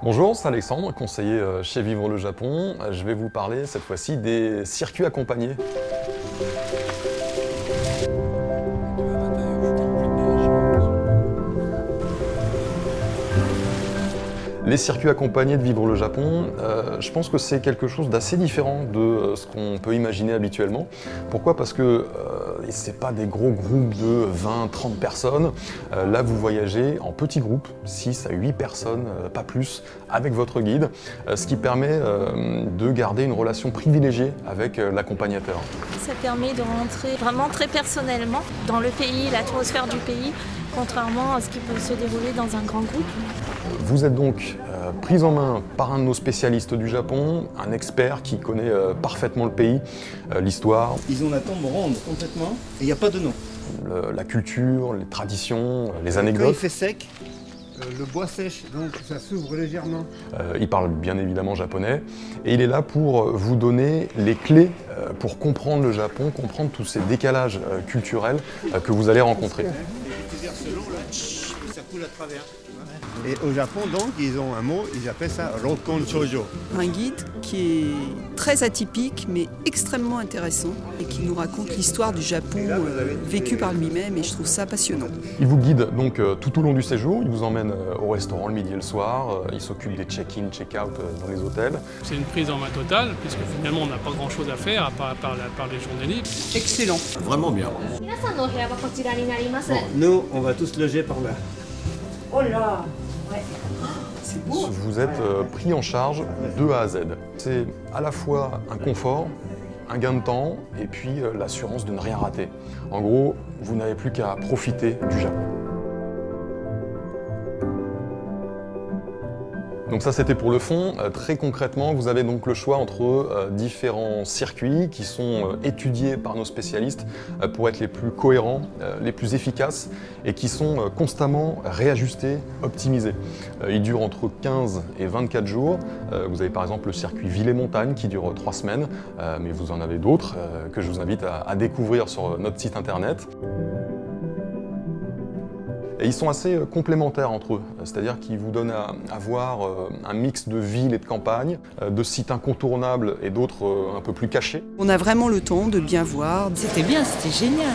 Bonjour, c'est Alexandre, conseiller chez Vivre le Japon. Je vais vous parler cette fois-ci des circuits accompagnés. Les circuits accompagnés de Vivre le Japon, je pense que c'est quelque chose d'assez différent de ce qu'on peut imaginer habituellement. Pourquoi? Parce que c'est pas des gros groupes de 20-30 personnes. Là, vous voyagez en petits groupes, 6 à 8 personnes, pas plus, avec votre guide, ce qui permet de garder une relation privilégiée avec l'accompagnateur. Ça permet de rentrer vraiment très personnellement dans le pays, l'atmosphère du pays, contrairement à ce qui peut se dérouler dans un grand groupe. Vous êtes donc prise en main par un de nos spécialistes du Japon, un expert qui connaît parfaitement le pays, l'histoire. Ils ont la tombe ronde complètement et il n'y a pas de nom. La culture, les traditions, les Quand anecdotes. il fait sec, le bois sèche, donc ça s'ouvre légèrement. Il parle bien évidemment japonais et il est là pour vous donner les clés pour comprendre le Japon, comprendre tous ces décalages culturels que vous allez rencontrer. Ça coule à travers. Et au Japon, donc, ils ont un mot, ils appellent ça Rokon Shoujo. Un guide qui est très atypique mais extrêmement intéressant et qui nous raconte l'histoire du Japon vécue par lui-même et je trouve ça passionnant. Il vous guide donc tout au long du séjour, il vous emmène au restaurant le midi et le soir, il s'occupe des check-in, check-out dans les hôtels. C'est une prise en main totale puisque finalement on n'a pas grand chose à faire à part les journées libres. Excellent. Vraiment bien. Bon, nous, on va tous loger par là. Oh là, ouais. C'est beau. Vous êtes pris en charge de A à Z. C'est à la fois un confort, un gain de temps et puis l'assurance de ne rien rater. En gros, vous n'avez plus qu'à profiter du Japon. Donc ça c'était pour le fond. Très concrètement, vous avez donc le choix entre différents circuits qui sont étudiés par nos spécialistes pour être les plus cohérents, les plus efficaces et qui sont constamment réajustés, optimisés. Ils durent entre 15 et 24 jours. Vous avez par exemple le circuit Ville et Montagne qui dure 3 semaines, mais vous en avez d'autres que je vous invite à découvrir sur notre site internet. Et ils sont assez complémentaires entre eux, c'est-à-dire qu'ils vous donnent à voir un mix de ville et de campagne, de sites incontournables et d'autres un peu plus cachés. On a vraiment le temps de bien voir. C'était bien, c'était génial.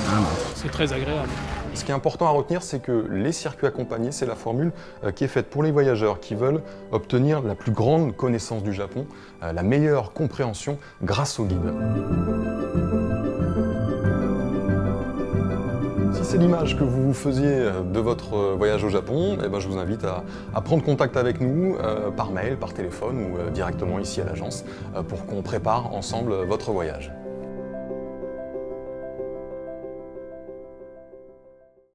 C'est très agréable. Ce qui est important à retenir, c'est que les circuits accompagnés, c'est la formule qui est faite pour les voyageurs qui veulent obtenir la plus grande connaissance du Japon, la meilleure compréhension grâce au guide. Si c'est l'image que vous vous faisiez de votre voyage au Japon, eh ben je vous invite à prendre contact avec nous par mail, par téléphone ou directement ici à l'agence pour qu'on prépare ensemble votre voyage.